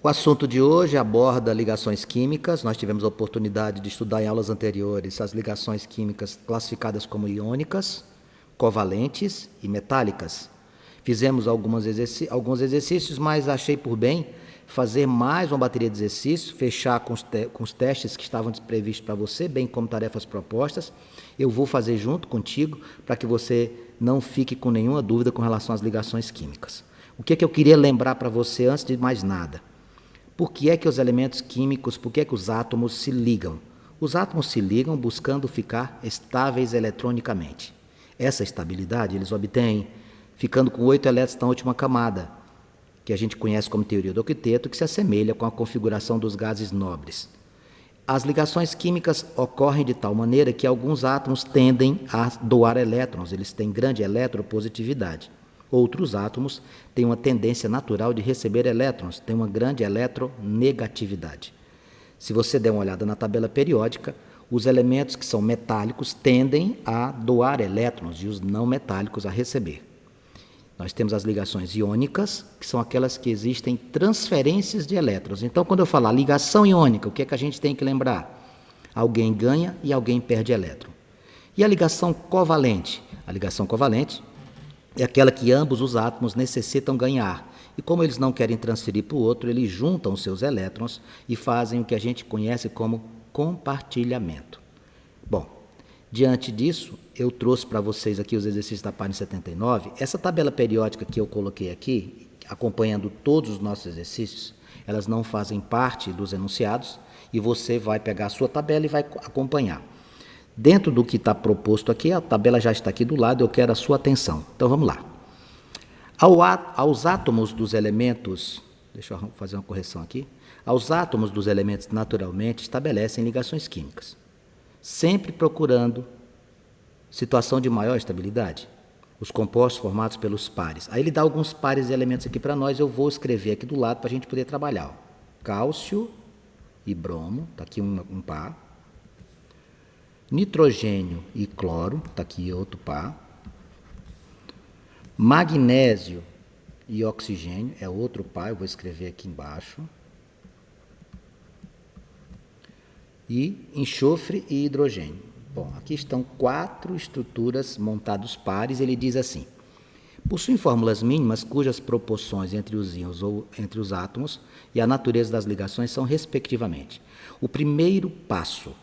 O assunto de hoje aborda ligações químicas. Nós tivemos a oportunidade de estudar em aulas anteriores as ligações químicas classificadas como iônicas, covalentes e metálicas. Fizemos alguns exercícios, mas achei por bem fazer mais uma bateria de exercícios, fechar com os testes que estavam previstos para você, bem como tarefas propostas. Eu vou fazer junto contigo para que você não fique com nenhuma dúvida com relação às ligações químicas. O que eu queria lembrar para você antes de mais nada? Por que é que os elementos químicos, por que é que os átomos se ligam? Os átomos se ligam buscando ficar estáveis eletronicamente. Essa estabilidade eles obtêm ficando com 8 elétrons na última camada, que a gente conhece como teoria do octeto, que se assemelha com a configuração dos gases nobres. As ligações químicas ocorrem de tal maneira que alguns átomos tendem a doar elétrons, eles têm grande eletropositividade. Outros átomos têm uma tendência natural de receber elétrons, têm uma grande eletronegatividade. Se você der uma olhada na tabela periódica, os elementos que são metálicos tendem a doar elétrons e os não metálicos a receber. Nós temos as ligações iônicas, que são aquelas que existem transferências de elétrons. Então, quando eu falar ligação iônica, o que é que a gente tem que lembrar? Alguém ganha e alguém perde elétron. E a ligação covalente? A ligação covalente é aquela que ambos os átomos necessitam ganhar. E como eles não querem transferir para o outro, eles juntam os seus elétrons e fazem o que a gente conhece como compartilhamento. Bom, diante disso, eu trouxe para vocês aqui os exercícios da página 79. Essa tabela periódica que eu coloquei aqui, acompanhando todos os nossos exercícios, elas não fazem parte dos enunciados e você vai pegar a sua tabela e vai acompanhar. Dentro do que está proposto aqui, a tabela já está aqui do lado, eu quero a sua atenção. Então vamos lá. Aos átomos dos elementos, deixa eu fazer uma correção aqui, aos átomos dos elementos naturalmente estabelecem ligações químicas, sempre procurando situação de maior estabilidade, os compostos formados pelos pares. Aí ele dá alguns pares de elementos aqui para nós, eu vou escrever aqui do lado para a gente poder trabalhar. Cálcio e bromo, está aqui um par. Nitrogênio e cloro, está aqui outro par. Magnésio e oxigênio é outro par, eu vou escrever aqui embaixo. E enxofre e hidrogênio. Bom, aqui estão 4 estruturas montadas pares, ele diz assim: possuem fórmulas mínimas cujas proporções entre os íons ou entre os átomos e a natureza das ligações são respectivamente. O primeiro passo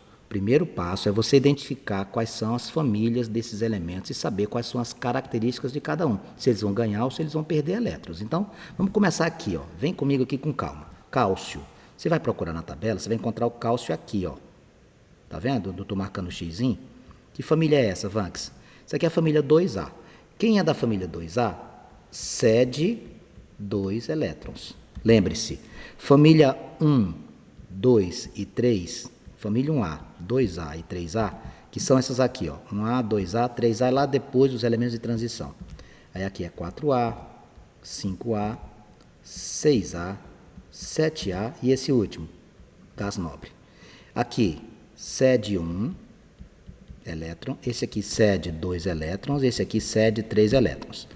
é você identificar quais são as famílias desses elementos e saber quais são as características de cada um, se eles vão ganhar ou se eles vão perder elétrons. Então, vamos começar aqui, ó. Vem comigo aqui com calma. Cálcio. Você vai procurar na tabela, você vai encontrar o cálcio aqui, ó. Tá vendo? Eu estou marcando o xizinho. Que família é essa, Vanks? Isso aqui é a família 2A. Quem é da família 2A? Cede 2 elétrons. Lembre-se, família 1, 2 e 3, família 1A, 2A e 3A, que são essas aqui, ó, 1A, 2A, 3A, e lá depois os elementos de transição. Aí aqui é 4A, 5A, 6A, 7A e esse último, gás nobre. Aqui, cede 1 elétron, esse aqui cede 2 elétrons, esse aqui cede 3 elétrons.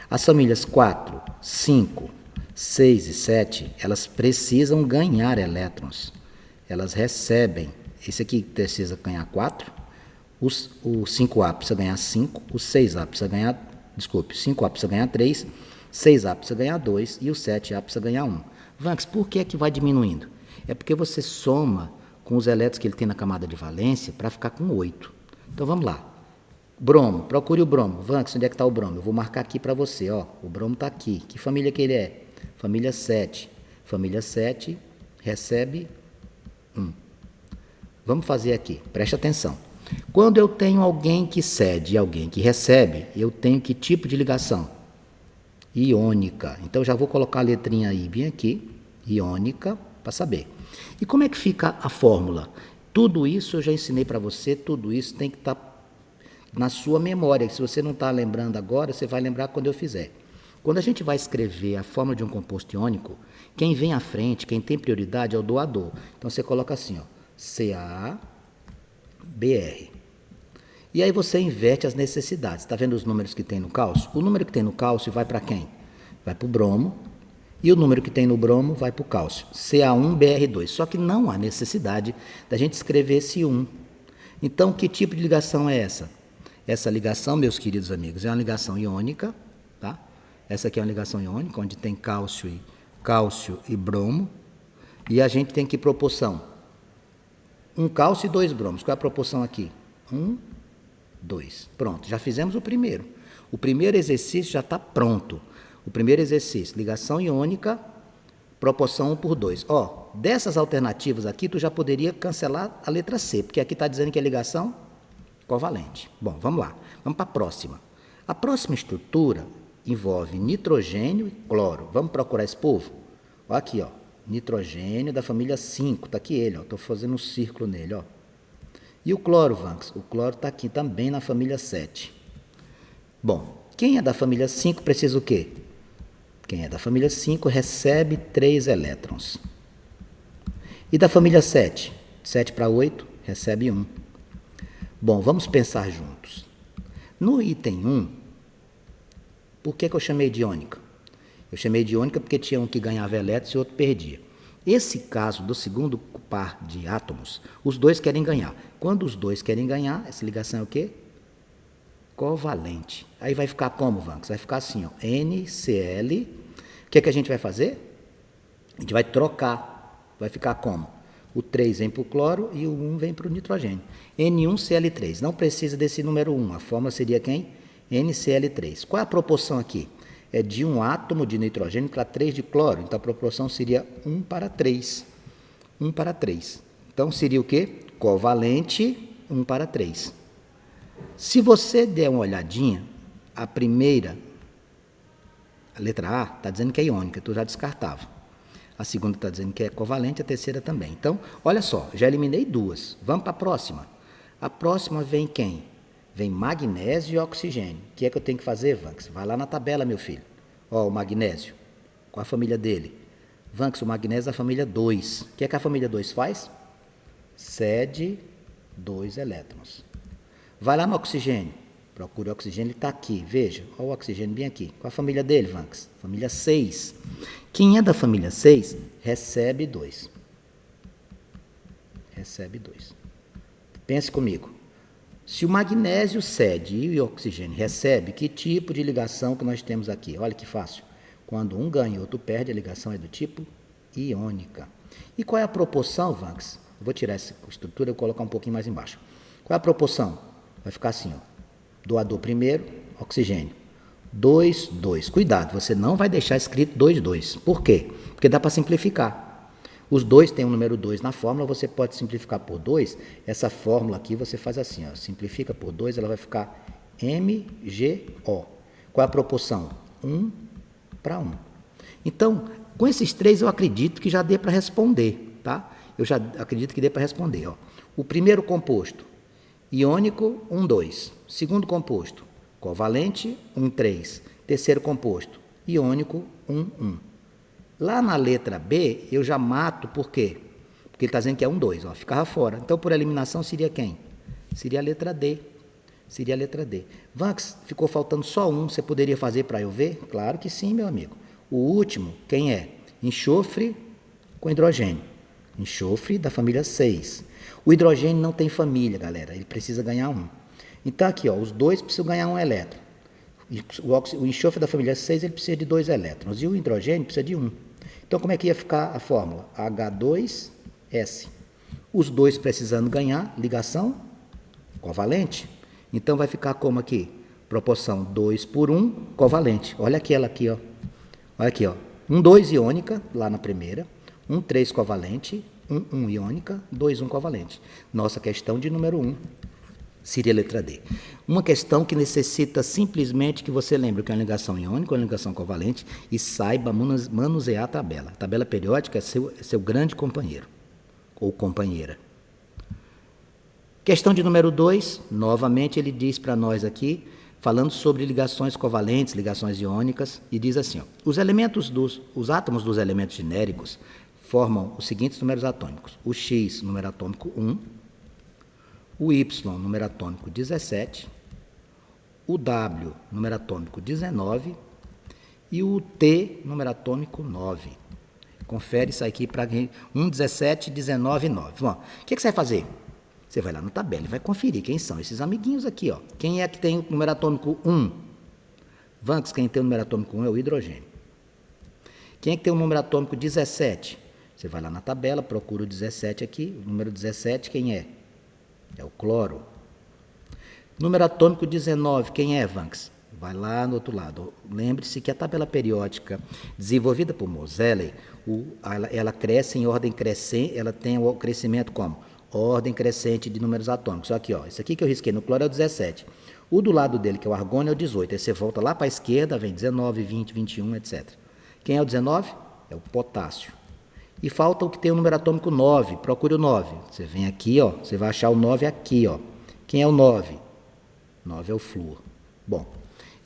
As famílias 4, 5, 6 e 7, elas precisam ganhar elétrons. Elas recebem. Esse aqui precisa ganhar 4, o 5A precisa ganhar 5, o 6A precisa ganhar, desculpe, 5A precisa ganhar 3, 6A precisa ganhar 2 e o 7A precisa ganhar 1. Vanks, por que é que vai diminuindo? É porque você soma com os elétrons que ele tem na camada de valência para ficar com 8. Então vamos lá. Bromo, procure o bromo. Vanks, onde é que está o bromo? Eu vou marcar aqui para você, ó. O bromo está aqui. Que família que ele é? Família 7. Família 7 recebe 1. Vamos fazer aqui, preste atenção. Quando eu tenho alguém que cede e alguém que recebe, eu tenho que tipo de ligação? Iônica. Então já vou colocar a letrinha I bem aqui, iônica, para saber. E como é que fica a fórmula? Tudo isso eu já ensinei para você, tudo isso tem que estar na sua memória. Se você não está lembrando agora, você vai lembrar quando eu fizer. Quando a gente vai escrever a fórmula de um composto iônico, quem vem à frente, quem tem prioridade é o doador. Então você coloca assim, ó, CaBr. E aí você inverte as necessidades. Está vendo os números que tem no cálcio? O número que tem no cálcio vai para quem? Vai para o bromo E o número que tem no bromo vai para o cálcio, Ca1Br2. Só que não há necessidade da gente escrever esse 1. Então, que tipo de ligação é essa? Essa ligação, meus queridos amigos, é uma ligação iônica, tá? Essa aqui é uma ligação iônica, onde tem cálcio e bromo. E a gente tem que proporção? Um cálcio e 2 bromos. Qual é a proporção aqui? 1, 2. Pronto, já fizemos o primeiro. O primeiro exercício já está pronto. O primeiro exercício, ligação iônica, proporção 1 por 2. Ó, dessas alternativas aqui, tu já poderia cancelar a letra C, porque aqui está dizendo que é ligação covalente. Bom, vamos lá. Vamos para a próxima. A próxima estrutura envolve nitrogênio e cloro. Vamos procurar esse povo? Ó, aqui, ó. Nitrogênio da família 5. Está aqui ele, ó. Estou fazendo um círculo nele, ó. E o cloro, Vanks? O cloro está aqui também na família 7. Bom, quem é da família 5 precisa o quê? Quem é da família 5 recebe 3 elétrons. E da família 7? 7 para 8, recebe 1. Bom, vamos pensar juntos. No item 1, por que eu chamei de iônica? Eu chamei de iônica porque tinha um que ganhava elétrons e outro perdia. Esse caso do segundo par de átomos, os dois querem ganhar. Quando os dois querem ganhar, essa ligação é o quê? Covalente. Aí vai ficar como, Vanks? Vai ficar assim, ó, NCl. O que é que a gente vai fazer? A gente vai trocar. Vai ficar como? O 3 vem para o cloro e o 1 vem para o nitrogênio. N1Cl3. Não precisa desse número 1. A fórmula seria quem? NCl3. Qual é a proporção aqui? É de um átomo de nitrogênio para 3 de cloro. Então a proporção seria 1 para 3. 1 para 3. Então seria o quê? Covalente 1 para 3. Se você der uma olhadinha, a primeira, a letra A, está dizendo que é iônica, tu já descartava. A segunda está dizendo que é covalente, a terceira também. Então, olha só, já eliminei 2. Vamos para a próxima. A próxima vem quem? Vem magnésio e oxigênio. O que é que eu tenho que fazer, Vanks? Vai lá na tabela, meu filho. Ó, o magnésio. Qual a família dele? Vanks, o magnésio é da família 2. O que é que a família 2 faz? Cede 2 elétrons. Vai lá no oxigênio. Procura o oxigênio, ele está aqui. Veja, olha o oxigênio bem aqui. Qual a família dele, Vanks? Família 6. Quem é da família 6 recebe 2. Recebe 2. Pense comigo. Se o magnésio cede e o oxigênio recebe, que tipo de ligação que nós temos aqui? Olha que fácil. Quando um ganha e outro perde, a ligação é do tipo iônica. E qual é a proporção, Vanks? Eu vou tirar essa estrutura e colocar um pouquinho mais embaixo. Qual é a proporção? Vai ficar assim, ó. Doador primeiro, oxigênio. 2, 2. Cuidado, você não vai deixar escrito 2, 2. Por quê? Porque dá para simplificar. Os dois têm o número 2 na fórmula, você pode simplificar por 2. Essa fórmula aqui você faz assim, ó. Simplifica por 2, ela vai ficar MgO. Qual é a proporção? 1 para 1. Então, com esses 3 eu acredito que já dê para responder, tá? Eu já acredito que dê para responder, ó. O primeiro composto, iônico, 1, 2. Segundo composto, covalente, 1, 3. Terceiro composto, iônico, 1, 1. Lá na letra B, eu já mato, por quê? Porque ele está dizendo que é 1, 2, ó, ficava fora. Então, por eliminação, seria quem? Seria a letra D. Seria a letra D. Vanks, ficou faltando só um, você poderia fazer para eu ver? Claro que sim, meu amigo. O último, quem é? Enxofre com hidrogênio. Enxofre da família 6. O hidrogênio não tem família, galera, ele precisa ganhar 1. Então, aqui, ó, os dois precisam ganhar 1 elétron. O enxofre da família 6 ele precisa de 2 elétrons e o hidrogênio precisa de 1. Então, como é que ia ficar a fórmula? H2S. Os dois precisando ganhar ligação covalente. Então, vai ficar como aqui? Proporção 2 por 1 covalente. Olha aquela aqui, ó. Olha aqui, ó. 1, 2 iônica, lá na primeira. 1, 3 covalente. 1, 1 iônica. 2, 1 covalente. Nossa questão de número 1 seria a letra D. Uma questão que necessita simplesmente que você lembre que é uma ligação iônica ou uma ligação covalente e saiba manusear a tabela. A tabela periódica é seu grande companheiro ou companheira. Questão de número 2, novamente ele diz para nós aqui, falando sobre ligações covalentes, ligações iônicas, e diz assim, ó, os átomos dos elementos genéricos formam os seguintes números atômicos. O X, número atômico 1, o Y, número atômico 17, o W, número atômico 19, e o T, número atômico 9. Confere isso aqui para 1, 17, 19 9. Bom, o que você vai fazer? Você vai lá na tabela e vai conferir quem são esses amiguinhos aqui, ó. Quem é que tem o número atômico 1? Vanks, quem tem o número atômico 1 é o hidrogênio. Quem é que tem o número atômico 17? Você vai lá na tabela, procura o 17 aqui. O número 17, quem é? É o cloro. Número atômico 19, quem é, Vanks? Vai lá no outro lado. Lembre-se que a tabela periódica desenvolvida por Moseley, ela cresce em ordem crescente, ela tem o crescimento como? Ordem crescente de números atômicos. Aqui, ó, isso aqui que eu risquei no cloro é o 17. O do lado dele, que é o argônio, é o 18. Aí você volta lá para a esquerda, vem 19, 20, 21, etc. Quem é o 19? É o potássio. E falta o que tem o número atômico 9. Procure o 9. Você vem aqui, ó, você vai achar o 9 aqui, ó. Quem é o 9? 9 é o flúor. Bom,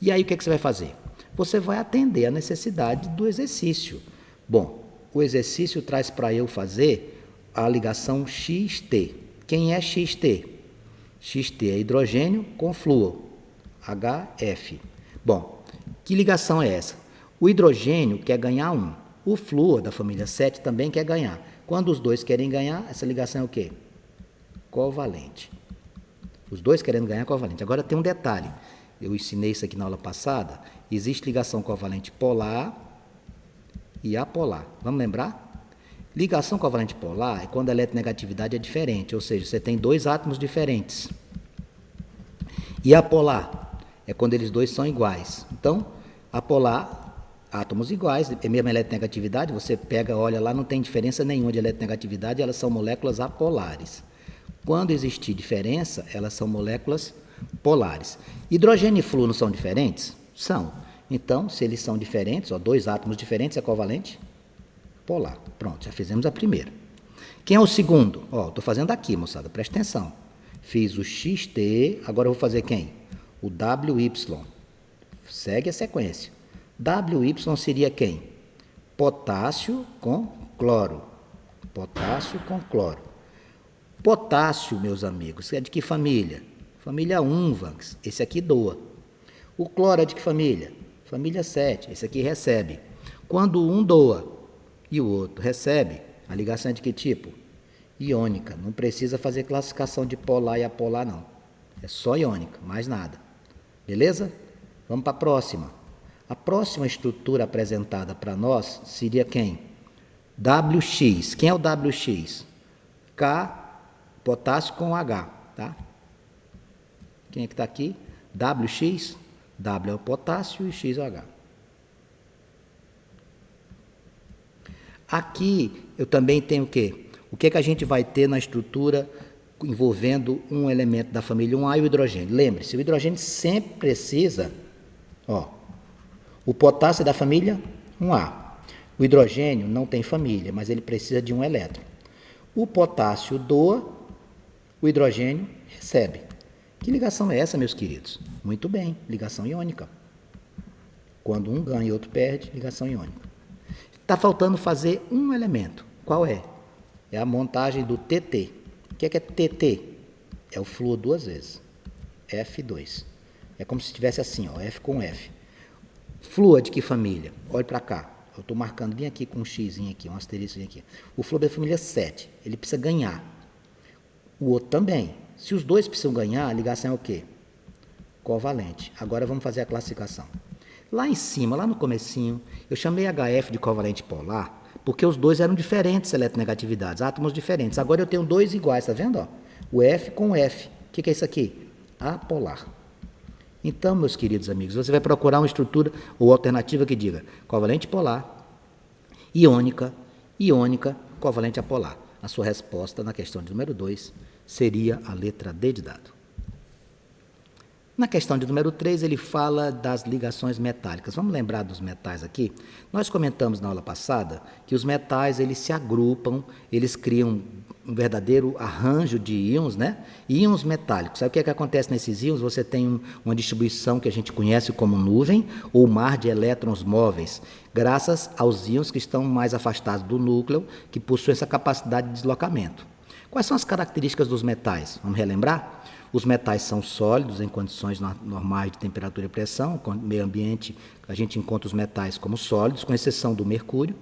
e aí o que você vai fazer? Você vai atender a necessidade do exercício. Bom, o exercício traz para eu fazer a ligação XT. Quem é XT? XT é hidrogênio com flúor, HF. Bom, que ligação é essa? O hidrogênio quer ganhar 1. O flúor da família 7 também quer ganhar. Quando os dois querem ganhar, essa ligação é o quê? Covalente. Os dois querendo ganhar covalente. Agora tem um detalhe. Eu ensinei isso aqui na aula passada. Existe ligação covalente polar e apolar. Vamos lembrar? Ligação covalente polar é quando a eletronegatividade é diferente, ou seja, você tem dois átomos diferentes. E apolar é quando eles dois são iguais. Então, apolar, átomos iguais, é mesmo eletronegatividade, você pega, olha lá, não tem diferença nenhuma de eletronegatividade, elas são moléculas apolares. Quando existir diferença, elas são moléculas polares. Hidrogênio e flúor não são diferentes? São. Então, se eles são diferentes, ó, dois átomos diferentes, é covalente polar. Pronto, já fizemos a primeira. Quem é o segundo? Ó, estou fazendo aqui, moçada, presta atenção. Fiz o XT, agora eu vou fazer quem? O WY. Segue a sequência. WY seria quem? Potássio com cloro. Potássio com cloro. Potássio, meus amigos, é de que família? Família 1, Vanks. Esse aqui doa. O cloro é de que família? Família 7. Esse aqui recebe. Quando um doa e o outro recebe, a ligação é de que tipo? Iônica. Não precisa fazer classificação de polar e apolar, não. É só iônica, mais nada. Beleza? Vamos para a próxima. A próxima estrutura apresentada para nós seria quem? WX. Quem é o WX? K, potássio com H, tá? Quem é que está aqui? WX. W é o potássio e X é o H. Aqui eu também tenho o quê? O que é que a gente vai ter na estrutura envolvendo um elemento da família 1A e o hidrogênio? Lembre-se, o hidrogênio sempre precisa, ó, o potássio é da família 1A. O hidrogênio não tem família, mas ele precisa de um elétron. O potássio doa, o hidrogênio recebe. Que ligação é essa, meus queridos? Muito bem, ligação iônica. Quando um ganha e outro perde, ligação iônica. Está faltando fazer um elemento. Qual é? É a montagem do TT. O que é TT? É o flúor duas vezes. F2. É como se estivesse assim, ó, F com F. Flúor de que família? Olhe para cá. Eu estou marcando bem aqui com um X aqui, um asterisco aqui. O flúor da família 7. Ele precisa ganhar. O outro também. Se os dois precisam ganhar, a ligação é o quê? Covalente. Agora vamos fazer a classificação. Lá em cima, lá no comecinho, eu chamei HF de covalente polar, porque os dois eram diferentes eletronegatividades, átomos diferentes. Agora eu tenho dois iguais, tá vendo? Ó? O F com o F. O que é isso aqui? Apolar. Então, meus queridos amigos, você vai procurar uma estrutura ou alternativa que diga covalente polar, iônica, iônica, covalente apolar. A sua resposta na questão de número 2 seria a letra D de dado. Na questão de número 3, ele fala das ligações metálicas. Vamos lembrar dos metais aqui? Nós comentamos na aula passada que os metais, eles se agrupam, eles criam um verdadeiro arranjo de íons, né? Íons metálicos. Sabe o que é que acontece nesses íons? Você tem uma distribuição que a gente conhece como nuvem ou mar de elétrons móveis, graças aos íons que estão mais afastados do núcleo, que possuem essa capacidade de deslocamento. Quais são as características dos metais? Vamos relembrar? Os metais são sólidos em condições normais de temperatura e pressão. No meio ambiente, a gente encontra os metais como sólidos, com exceção do mercúrio.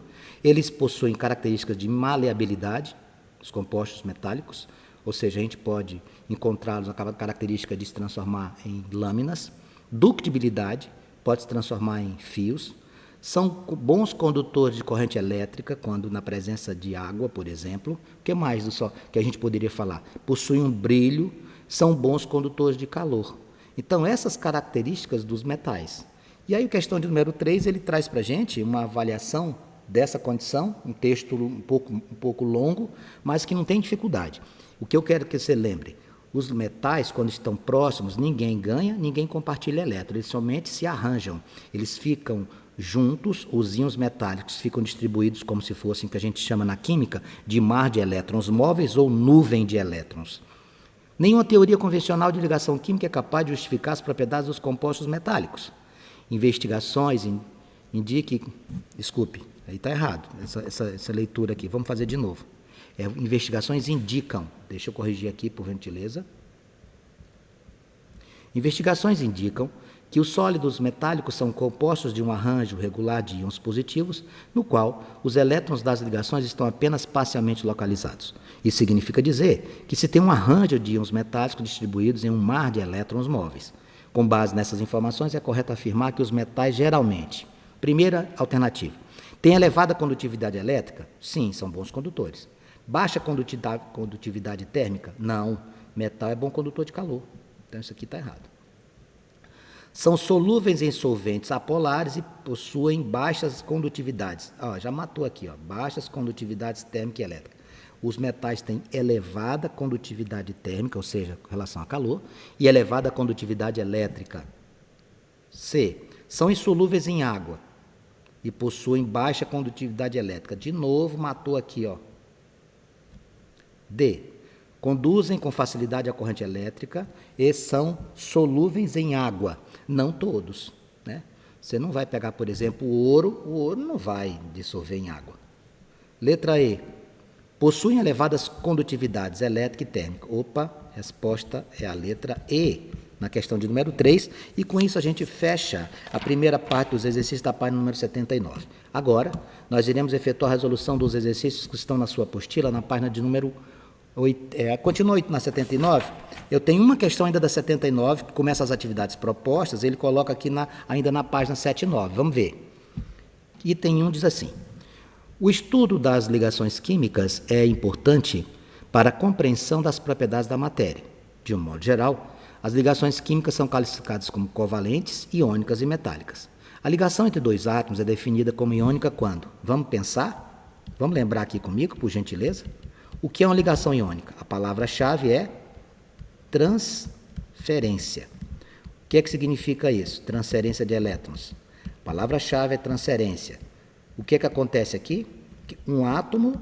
Eles possuem características de maleabilidade, os compostos metálicos, ou seja, a gente pode encontrá-los na característica de se transformar em lâminas. Ductibilidade, pode se transformar em fios. São bons condutores de corrente elétrica, quando na presença de água, por exemplo. O que mais que a gente poderia falar? Possuem um brilho, são bons condutores de calor. Então, essas características dos metais. E aí, a questão de número 3, ele traz para a gente uma avaliação dessa condição, um texto um pouco longo, mas que não tem dificuldade. O que eu quero que você lembre, os metais, quando estão próximos, ninguém ganha, ninguém compartilha elétron, eles somente se arranjam, eles ficam juntos, os íons metálicos ficam distribuídos como se fossem, que a gente chama na química, de mar de elétrons móveis ou nuvem de elétrons. Nenhuma teoria convencional de ligação química é capaz de justificar as propriedades dos compostos metálicos. Investigações indiquem... Desculpe, aí está errado, essa leitura aqui. Vamos fazer de novo. Investigações indicam... Deixa eu corrigir aqui, por gentileza. Investigações indicam que os sólidos metálicos são compostos de um arranjo regular de íons positivos, no qual os elétrons das ligações estão apenas parcialmente localizados. Isso significa dizer que se tem um arranjo de íons metálicos distribuídos em um mar de elétrons móveis. Com base nessas informações, é correto afirmar que os metais geralmente, primeira alternativa, têm elevada condutividade elétrica? Sim, são bons condutores. Baixa condutividade térmica? Não. Metal é bom condutor de calor. Então, isso aqui está errado. São solúveis em solventes apolares e possuem baixas condutividades. Já matou aqui, baixas condutividades térmica e elétrica. Os metais têm elevada condutividade térmica, ou seja, com relação a calor, e elevada condutividade elétrica. C. São insolúveis em água e possuem baixa condutividade elétrica. De novo, matou aqui, D. Conduzem com facilidade a corrente elétrica e são solúveis em água. Não todos, né? Você não vai pegar, por exemplo, o ouro não vai dissolver em água. Letra E. Possuem elevadas condutividades elétrica e térmica. Resposta é a letra E, na questão de número 3, e com isso a gente fecha a primeira parte dos exercícios da página número 79. Agora, nós iremos efetuar a resolução dos exercícios que estão na sua apostila, na página de número 8. Continua na 79. Eu tenho uma questão ainda da 79, que começa as atividades propostas, ele coloca aqui ainda na página 79. Vamos ver. Item 1 diz assim: o estudo das ligações químicas é importante para a compreensão das propriedades da matéria. De um modo geral, as ligações químicas são classificadas como covalentes, iônicas e metálicas. A ligação entre dois átomos é definida como iônica quando? Vamos pensar? Vamos lembrar aqui comigo, por gentileza? O que é uma ligação iônica? A palavra-chave é transferência. O que é que significa isso? Transferência de elétrons. A palavra-chave é transferência. O que é que acontece aqui? Um átomo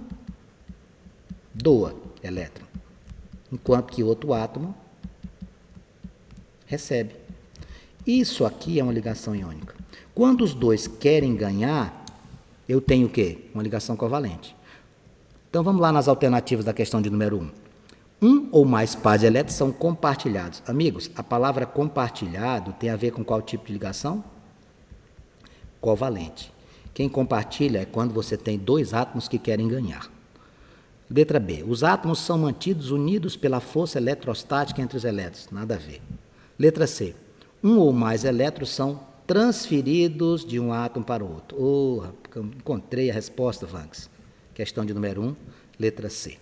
doa elétron, enquanto que outro átomo recebe. Isso aqui é uma ligação iônica. Quando os dois querem ganhar, eu tenho o quê? Uma ligação covalente. Então, vamos lá nas alternativas da questão de número 1. Um ou mais pares de elétrons são compartilhados. Amigos, a palavra compartilhado tem a ver com qual tipo de ligação? Covalente. Quem compartilha é quando você tem dois átomos que querem ganhar. Letra B. Os átomos são mantidos unidos pela força eletrostática entre os elétrons. Nada a ver. Letra C. Um ou mais elétrons são transferidos de um átomo para o outro. Encontrei a resposta, Vanks. Questão de número 1, letra C.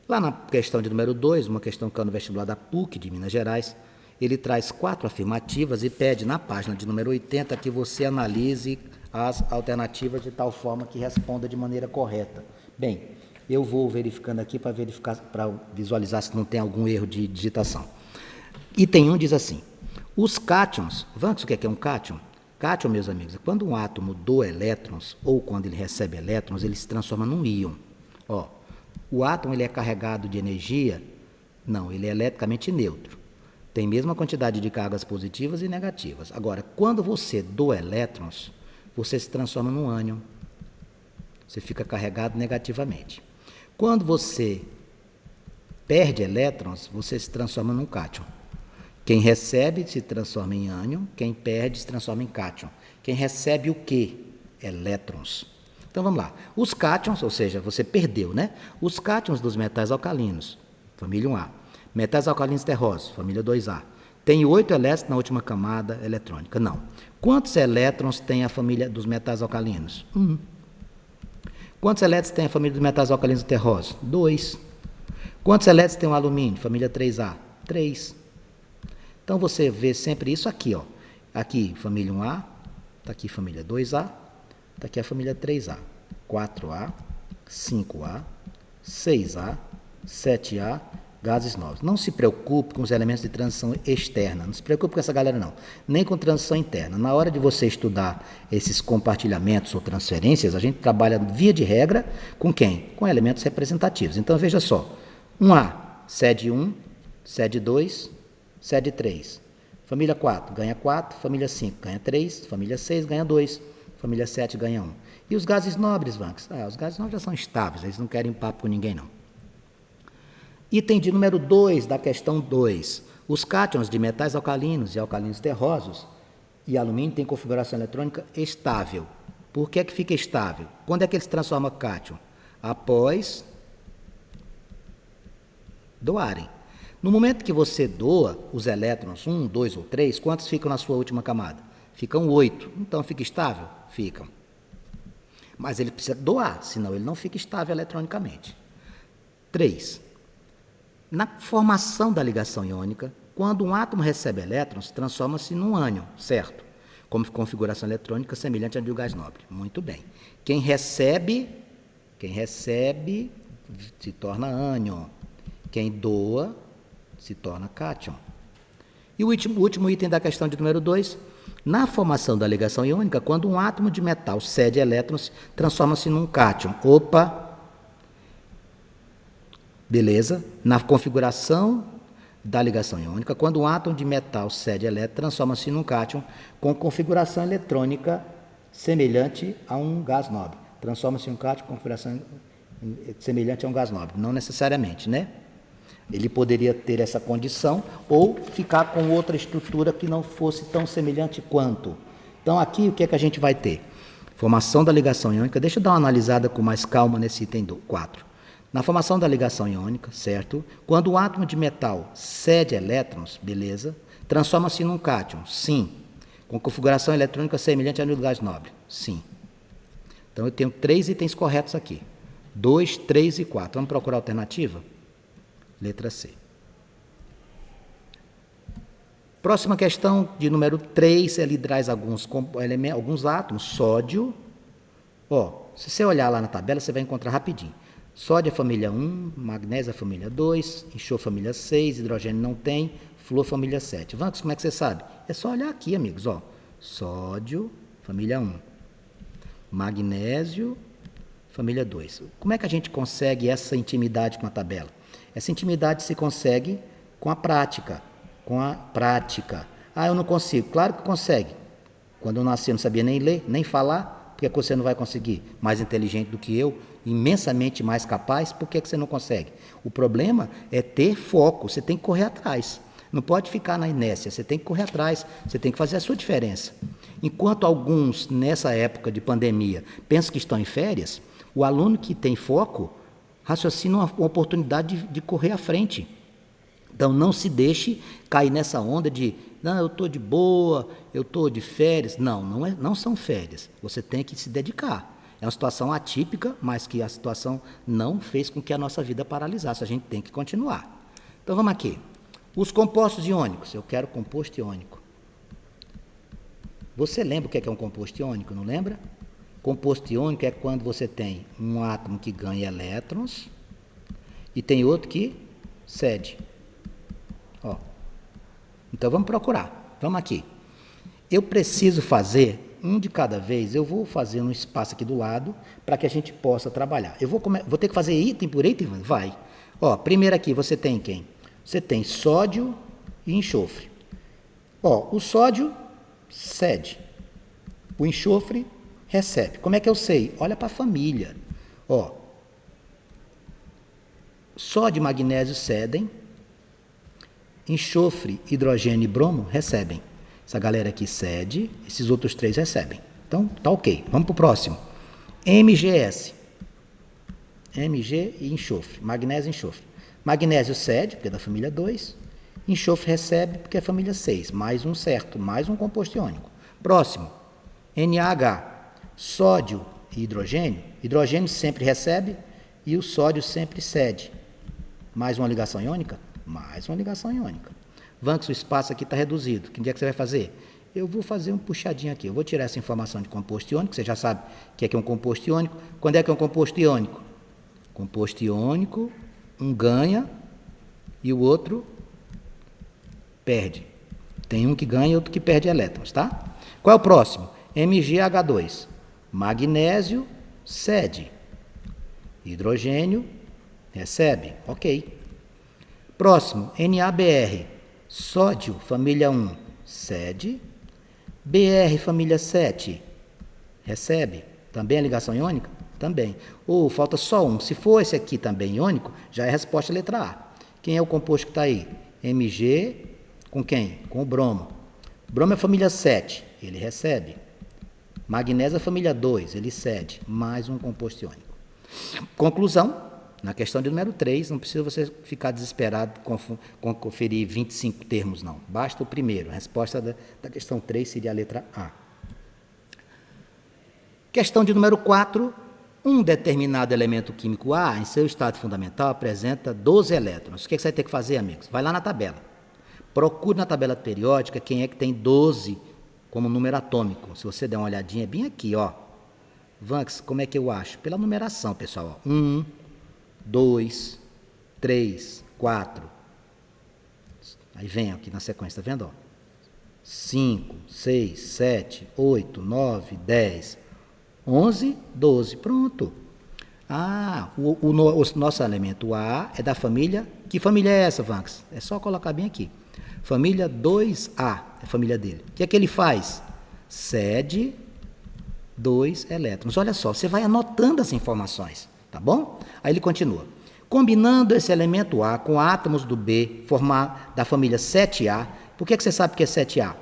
Lá na questão de número 2, uma questão que é no vestibular da PUC de Minas Gerais, ele traz 4 afirmativas e pede na página de número 80 que você analise as alternativas de tal forma que responda de maneira correta. Bem, eu vou verificando aqui para visualizar se não tem algum erro de digitação. Item 1 diz assim: os cátions, Vanks, o que é um cátion? Cátion, meus amigos, é quando um átomo doa elétrons ou quando ele recebe elétrons, ele se transforma num íon. O átomo ele é carregado de energia? Não, ele é eletricamente neutro. Tem a mesma quantidade de cargas positivas e negativas. Agora, quando você doa elétrons, você se transforma num ânion. Você fica carregado negativamente. Quando você perde elétrons, você se transforma num cátion. Quem recebe se transforma em ânion, quem perde se transforma em cátion. Quem recebe o quê? Elétrons. Então vamos lá. Os cátions, ou seja, você perdeu, né? Os cátions dos metais alcalinos, família 1A. Metais alcalinos terrosos, família 2A. Tem 8 elétrons na última camada eletrônica? Não. Quantos elétrons tem a família dos metais alcalinos? 1. Quantos elétrons tem a família dos metais alcalinos terrosos? 2. Quantos elétrons tem o alumínio? Família 3A? 3. Então você vê sempre isso aqui, ó. Aqui, família 1A, está aqui família 2A, está aqui a família 3A, 4A, 5A, 6A, 7A, gases novos. Não se preocupe com os elementos de transição externa, não se preocupe com essa galera não, nem com transição interna. Na hora de você estudar esses compartilhamentos ou transferências, a gente trabalha via de regra com quem? Com elementos representativos. Então veja só, 1A, sede 1, sede 2, sede 3. Família 4 ganha 4, família 5 ganha 3, família 6 ganha 2, família 7 ganha 1. E os gases nobres, Vanks? Os gases nobres já são estáveis, eles não querem papo com ninguém não. Item de número 2 da questão 2. Os cátions de metais alcalinos e alcalinos terrosos e alumínio têm configuração eletrônica estável. Por que é que fica estável? Quando é que ele se transforma em cátion? Após doarem. No momento que você doa os elétrons, 1, 2 ou 3, quantos ficam na sua última camada? Ficam 8. Então fica estável? Ficam. Mas ele precisa doar, senão ele não fica estável eletronicamente. 3. Na formação da ligação iônica, quando um átomo recebe elétrons, transforma-se num ânion, certo? Como configuração eletrônica semelhante à de um gás nobre. Muito bem. Quem recebe se torna ânion. Quem doa se torna cátion. E o último item da questão de número 2, na formação da ligação iônica, quando um átomo de metal cede elétrons, transforma-se num cátion. Opa! Beleza? Na configuração da ligação iônica, quando um átomo de metal cede elétrons, transforma-se num cátion com configuração eletrônica semelhante a um gás nobre. Transforma-se em um cátion com configuração semelhante a um gás nobre. Não necessariamente, né? Ele poderia ter essa condição ou ficar com outra estrutura que não fosse tão semelhante quanto. Então, aqui, o que é que a gente vai ter? Formação da ligação iônica. Deixa eu dar uma analisada com mais calma nesse item 4. Na formação da ligação iônica, certo? Quando o átomo de metal cede elétrons, beleza, transforma-se num cátion, sim. Com configuração eletrônica semelhante a um gás nobre, sim. Então, eu tenho 3 itens corretos aqui. 2, 3 e 4. Vamos procurar a alternativa? Letra C. Próxima questão, de número 3, ele traz alguns átomos, sódio. Se você olhar lá na tabela, você vai encontrar rapidinho. Sódio é família 1, magnésio é família 2, enxofre família 6, hidrogênio não tem, flúor família 7. Vanks, como é que você sabe? É só olhar aqui, amigos. Sódio, família 1. Magnésio, família 2. Como é que a gente consegue essa intimidade com a tabela? Essa intimidade se consegue com a prática. Eu não consigo. Claro que consegue. Quando eu nasci, eu não sabia nem ler, nem falar. Por que você não vai conseguir? Mais inteligente do que eu, imensamente mais capaz, por que você não consegue? O problema é ter foco, você tem que correr atrás. Não pode ficar na inércia, você tem que correr atrás, você tem que fazer a sua diferença. Enquanto alguns, nessa época de pandemia, pensam que estão em férias, o aluno que tem foco raciocina uma oportunidade de correr à frente. Então, não se deixe cair nessa onda de, não, eu estou de boa, eu estou de férias. Não são férias. Você tem que se dedicar. É uma situação atípica, mas que a situação não fez com que a nossa vida paralisasse. A gente tem que continuar. Então, vamos aqui. Os compostos iônicos. Eu quero composto iônico. Você lembra o que é um composto iônico, não lembra? Composto iônico é quando você tem um átomo que ganha elétrons e tem outro que cede. Então, vamos procurar. Vamos aqui. Eu preciso fazer um de cada vez. Eu vou fazer um espaço aqui do lado para que a gente possa trabalhar. Eu vou ter que fazer item por item? Vai. Primeiro aqui você tem quem? Você tem sódio e enxofre. O sódio cede. O enxofre recebe. Como é que eu sei? Olha para a família. Sódio, magnésio cedem. Enxofre, hidrogênio e bromo recebem. Essa galera aqui cede, esses outros 3 recebem. Então, tá ok. Vamos para o próximo. MgS. Mg e enxofre. Magnésio e enxofre. Magnésio cede, porque é da família 2. Enxofre recebe, porque é família 6. Mais um certo, mais um composto iônico. Próximo. NaH. Sódio e hidrogênio. Hidrogênio sempre recebe e o sódio sempre cede. Mais uma ligação iônica? Mais uma ligação iônica. Vanx, o espaço aqui está reduzido. Que dia que você vai fazer? Eu vou fazer um puxadinho aqui. Eu vou tirar essa informação de composto iônico. Você já sabe o que é um composto iônico. Quando é que é um composto iônico? Composto iônico, um ganha e o outro perde. Tem um que ganha e outro que perde elétrons, tá? Qual é o próximo? MgH2. Magnésio cede. Hidrogênio recebe. Ok. Próximo, NaBr. Sódio, família 1, cede. Br, família 7, recebe. Também é ligação iônica? Também. Ou falta só um. Se for esse aqui também iônico, já é a resposta letra A. Quem é o composto que está aí? Mg com quem? Com o bromo. Bromo é família 7, ele recebe. Magnésio é família 2, ele cede. Mais um composto iônico. Conclusão. Na questão de número 3, não precisa você ficar desesperado com conferir 25 termos, não. Basta o primeiro. A resposta da questão 3 seria a letra A. Questão de número 4. Um determinado elemento químico A, em seu estado fundamental, apresenta 12 elétrons. O que você vai ter que fazer, amigos? Vai lá na tabela. Procure na tabela periódica quem é que tem 12 como número atômico. Se você der uma olhadinha, é bem aqui, ó. Vanx, como é que eu acho? Pela numeração, pessoal. 1, 2, 3, 4. Aí vem aqui na sequência, tá vendo? 5, 6, 7, 8, 9, 10, 11, 12. Pronto. O nosso elemento A é da família... Que família é essa, Vanx? É só colocar bem aqui. Família 2A, é a família dele. O que é que ele faz? Cede 2 elétrons. Olha só, você vai anotando as informações. Tá bom? Aí ele continua. Combinando esse elemento A com átomos do B, formar da família 7A. Por que você sabe que é 7A?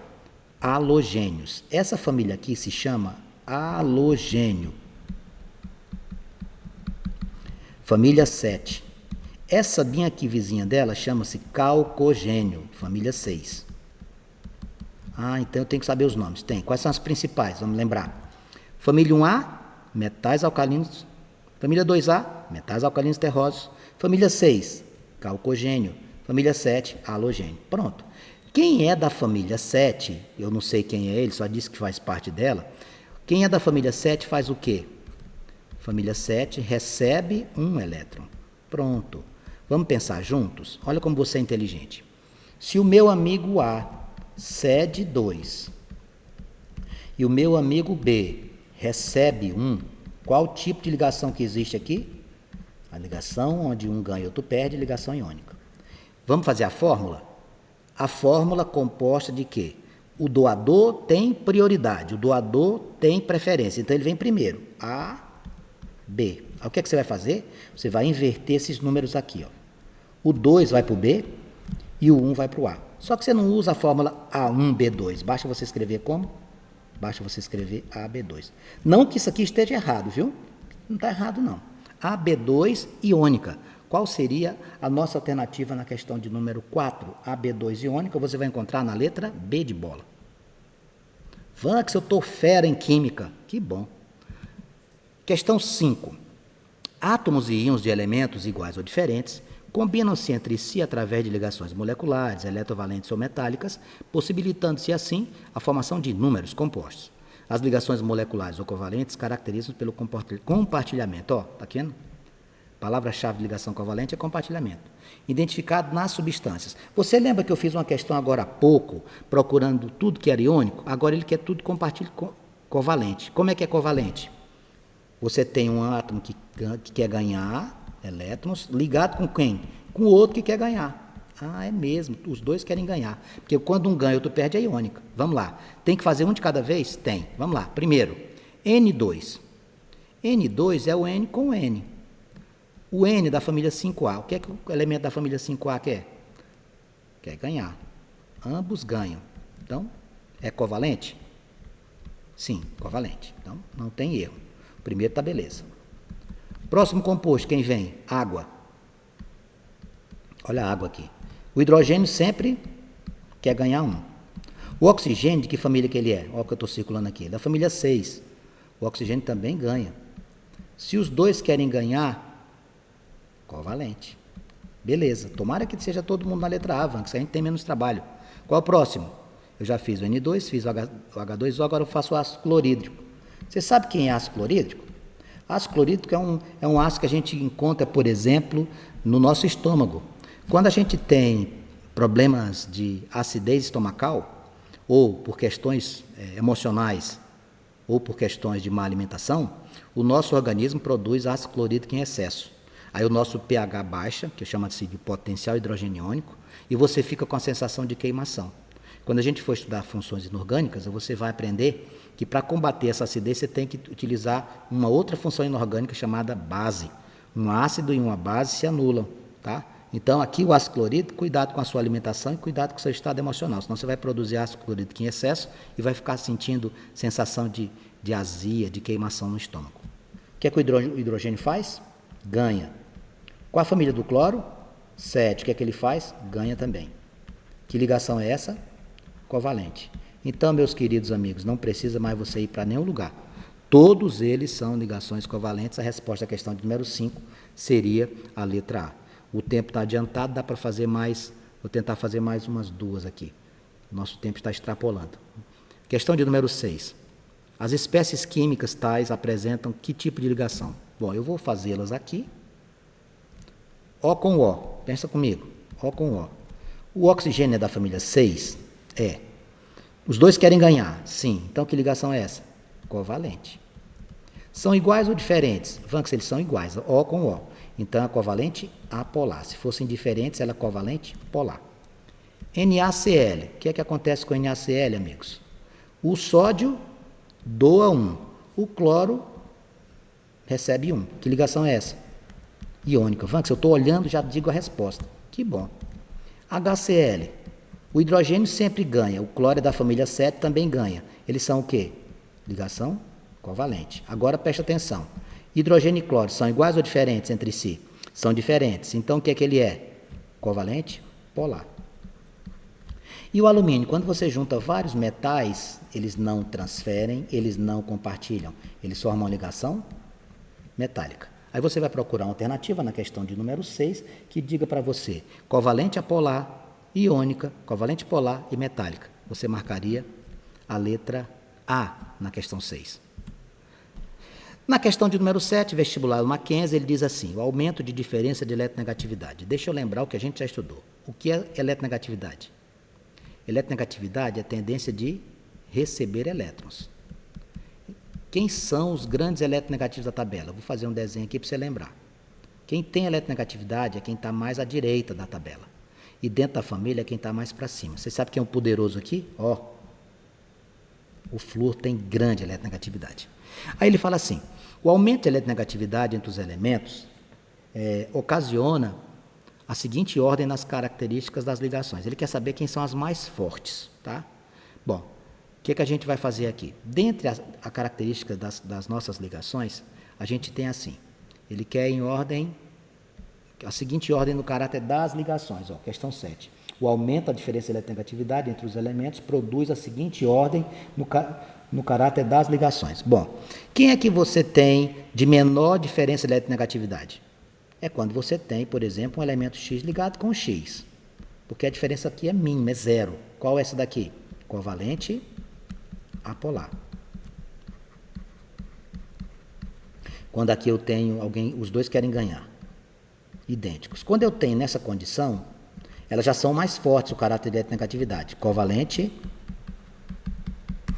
Halogênios. Essa família aqui se chama halogênio. Família 7. Essa bem aqui vizinha dela chama-se calcogênio. Família 6. Então eu tenho que saber os nomes. Tem. Quais são as principais? Vamos lembrar. Família 1A, metais alcalinos. Família 2A, metais alcalinos terrosos. Família 6, calcogênio. Família 7, halogênio. Pronto. Quem é da família 7, eu não sei quem é ele, só disse que faz parte dela. Quem é da família 7 faz o quê? Família 7 recebe um elétron. Pronto. Vamos pensar juntos? Olha como você é inteligente. Se o meu amigo A cede 2 e o meu amigo B recebe 1, qual tipo de ligação que existe aqui? A ligação onde um ganha e outro perde, ligação iônica. Vamos fazer a fórmula? A fórmula composta de quê? O doador tem prioridade, o doador tem preferência. Então ele vem primeiro, A, B. Aí o que é que você vai fazer? Você vai inverter esses números aqui, ó. O 2 vai para o B e o 1 vai para o A. Só que você não usa a fórmula A1B2. Basta você escrever como? Basta você escrever AB2. Não que isso aqui esteja errado, viu? Não está errado, não. AB2 iônica. Qual seria a nossa alternativa na questão de número 4? AB2 iônica, você vai encontrar na letra B de bola. Vanx, eu estou fera em química. Que bom. Questão 5. Átomos e íons de elementos iguais ou diferentes combinam-se entre si através de ligações moleculares, eletrovalentes ou metálicas, possibilitando-se assim a formação de inúmeros compostos. As ligações moleculares ou covalentes caracterizam pelo compartilhamento. Ó, tá vendo? Palavra-chave de ligação covalente é compartilhamento. Identificado nas substâncias. Você lembra que eu fiz uma questão agora há pouco, procurando tudo que era iônico? Agora ele quer tudo covalente. Como é que é covalente? Você tem um átomo que quer ganhar elétrons, ligado com quem? Com o outro que quer ganhar. É mesmo, os dois querem ganhar. Porque quando um ganha e outro perde, é iônica. Vamos lá. Tem que fazer um de cada vez? Tem. Vamos lá. Primeiro, N2. N2 é o N com N. O N da família 5A, o que é que o elemento da família 5A quer? Quer ganhar. Ambos ganham. Então, é covalente? Sim, covalente. Então, não tem erro. O primeiro está beleza. Próximo composto, quem vem? Água. Olha a água aqui. O hidrogênio sempre quer ganhar um. O oxigênio, de que família que ele é? Olha o que eu estou circulando aqui. Da família 6. O oxigênio também ganha. Se os dois querem ganhar, covalente. Beleza. Tomara que seja todo mundo na letra A, Van, que a gente tem menos trabalho. Qual é o próximo? Eu já fiz o N2, fiz o H2O, agora eu faço o ácido clorídrico. Você sabe quem é ácido clorídrico? Ácido clorídrico é um ácido que a gente encontra, por exemplo, no nosso estômago. Quando a gente tem problemas de acidez estomacal, ou por questões emocionais, ou por questões de má alimentação, o nosso organismo produz ácido clorídrico em excesso. Aí o nosso pH baixa, que chama-se de potencial hidrogeniônico, e você fica com a sensação de queimação. Quando a gente for estudar funções inorgânicas, você vai aprender que para combater essa acidez você tem que utilizar uma outra função inorgânica chamada base. Um ácido e uma base se anulam, tá? Então aqui o ácido clorídrico, cuidado com a sua alimentação e cuidado com o seu estado emocional, senão você vai produzir ácido clorídrico em excesso e vai ficar sentindo sensação de azia, de queimação no estômago. O que é que o hidrogênio faz? Ganha. Qual a família do cloro? 7. O que é que ele faz? Ganha também. Que ligação é essa? Covalente. Então, meus queridos amigos, não precisa mais você ir para nenhum lugar. Todos eles são ligações covalentes. A resposta à questão de número 5 seria a letra A. O tempo está adiantado, dá para fazer mais, vou tentar fazer mais umas duas aqui. Nosso tempo está extrapolando. Questão de número 6. As espécies químicas tais apresentam que tipo de ligação? Bom, eu vou fazê-las aqui. O com O, pensa comigo, O com O. O oxigênio é da família 6? É. Os dois querem ganhar? Sim. Então, que ligação é essa? Covalente. São iguais ou diferentes? Vamos, eles são iguais, O com O. Então, é covalente apolar. Se fossem diferentes, ela é covalente polar. NaCl. O que é que acontece com NaCl, amigos? O sódio doa 1. O cloro recebe 1. Que ligação é essa? Iônica. Vamos, se eu estou olhando, já digo a resposta. Que bom. HCl. O hidrogênio sempre ganha. O cloro é da família 7 também ganha. Eles são o quê? Ligação covalente. Agora preste atenção. Hidrogênio e cloro são iguais ou diferentes entre si? São diferentes. Então o que é que ele é? Covalente polar. E o alumínio, quando você junta vários metais, eles não transferem, eles não compartilham. Eles formam uma ligação metálica. Aí você vai procurar uma alternativa na questão de número 6, que diga para você covalente apolar, iônica, covalente polar e metálica. Você marcaria a letra A na questão 6. Na questão de número 7, vestibular Mackenzie, ele diz assim, o aumento de diferença de eletronegatividade. Deixa eu lembrar o que a gente já estudou. O que é eletronegatividade? Eletronegatividade é a tendência de receber elétrons. Quem são os grandes eletronegativos da tabela? Vou fazer um desenho aqui para você lembrar. Quem tem eletronegatividade é quem está mais à direita da tabela. E dentro da família é quem está mais para cima. Você sabe quem é um poderoso aqui? Ó, o flúor tem grande eletronegatividade. Aí ele fala assim, o aumento de eletronegatividade entre os elementos ocasiona a seguinte ordem nas características das ligações. Ele quer saber quem são as mais fortes, tá? Bom, o que a gente vai fazer aqui? Dentre a característica das nossas ligações, a gente tem assim, ele quer em ordem, a seguinte ordem no caráter das ligações, ó, questão 7. O aumento da diferença de eletronegatividade entre os elementos produz a seguinte ordem no caráter das ligações. Bom, quem é que você tem de menor diferença de eletronegatividade? É quando você tem, por exemplo, um elemento X ligado com X. Porque a diferença aqui é mínima, é zero. Qual é essa daqui? Covalente apolar. Quando aqui eu tenho alguém, os dois querem ganhar. Idênticos. Quando eu tenho nessa condição, elas já são mais fortes o caráter de eletronegatividade. Covalente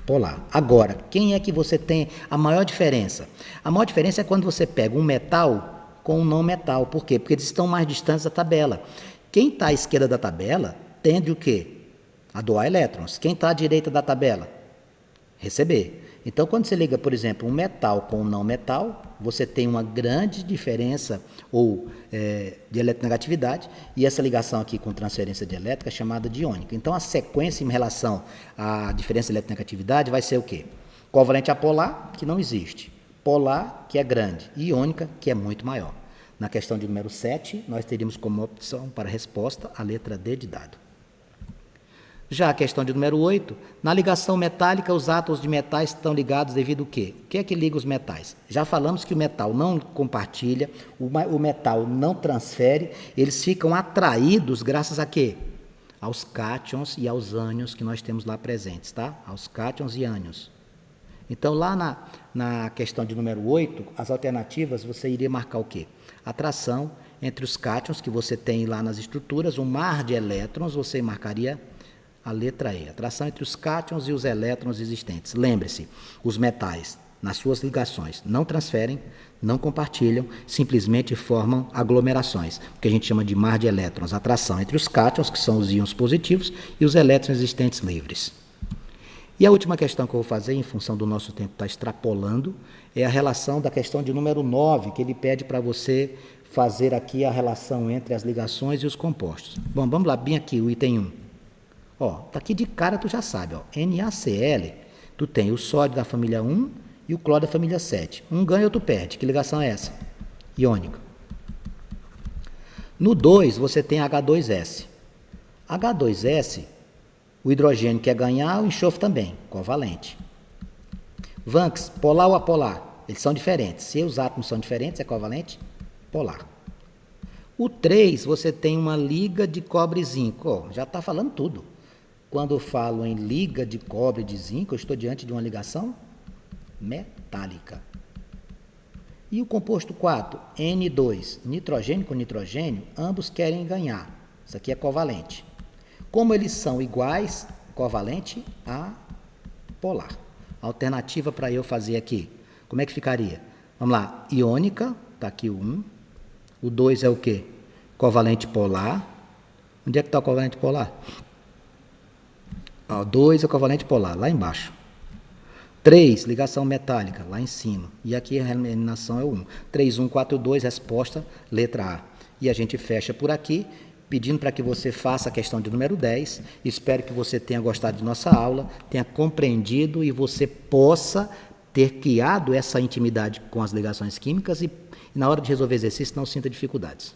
polar. Agora, quem é que você tem a maior diferença? A maior diferença é quando você pega um metal com um não metal. Por quê? Porque eles estão mais distantes da tabela. Quem está à esquerda da tabela tende o quê? A doar elétrons. Quem está à direita da tabela? Receber. Então, quando você liga, por exemplo, um metal com um não metal, você tem uma grande diferença de eletronegatividade, e essa ligação aqui com transferência de elétrica é chamada de iônica. Então, a sequência em relação à diferença de eletronegatividade vai ser o quê? Covalente apolar, que não existe. Polar, que é grande. E iônica, que é muito maior. Na questão de número 7, nós teríamos como opção para a resposta a letra D de dado. Já a questão de número 8, na ligação metálica, os átomos de metais estão ligados devido ao quê? O que é que liga os metais? Já falamos que o metal não compartilha, o metal não transfere, eles ficam atraídos graças a quê? Aos cátions e aos ânions que nós temos lá presentes, tá? Aos cátions e ânions. Então, lá na questão de número 8, as alternativas, você iria marcar o quê? Atração entre os cátions que você tem lá nas estruturas, um mar de elétrons, você marcaria a letra E, atração entre os cátions e os elétrons existentes. Lembre-se, os metais, nas suas ligações, não transferem, não compartilham, simplesmente formam aglomerações, que a gente chama de mar de elétrons. Atração entre os cátions, que são os íons positivos, e os elétrons existentes livres. E a última questão que eu vou fazer, em função do nosso tempo estar extrapolando, é a relação da questão de número 9, que ele pede para você fazer aqui a relação entre as ligações e os compostos. Bom, vamos lá, bem aqui, o item 1. Ó, tá aqui de cara, tu já sabe, ó, NaCl, tu tem o sódio da família 1 e o cloro da família 7. Um ganha, outro perde. Que ligação é essa? Iônica. No 2, você tem H2S. H2S, o hidrogênio quer ganhar, o enxofre também, covalente. Vanks, polar ou apolar? Eles são diferentes. Se os átomos são diferentes, é covalente? Polar. O 3, você tem uma liga de cobre e zinco. Ó, já está falando tudo. Quando eu falo em liga de cobre e de zinco, eu estou diante de uma ligação metálica. E o composto 4, N2, nitrogênio com nitrogênio, ambos querem ganhar. Isso aqui é covalente. Como eles são iguais, covalente a polar. Alternativa para eu fazer aqui, como é que ficaria? Vamos lá, iônica, está aqui o 1. O 2 é o quê? Covalente polar. Onde é que está o covalente polar? O 2 é o covalente polar, lá embaixo. 3, ligação metálica, lá em cima. E aqui a eliminação é o 1. 3, 1, 4, 2, resposta, letra A. E a gente fecha por aqui, pedindo para que você faça a questão de número 10. Espero que você tenha gostado de nossa aula, tenha compreendido e você possa ter criado essa intimidade com as ligações químicas e na hora de resolver exercício não sinta dificuldades.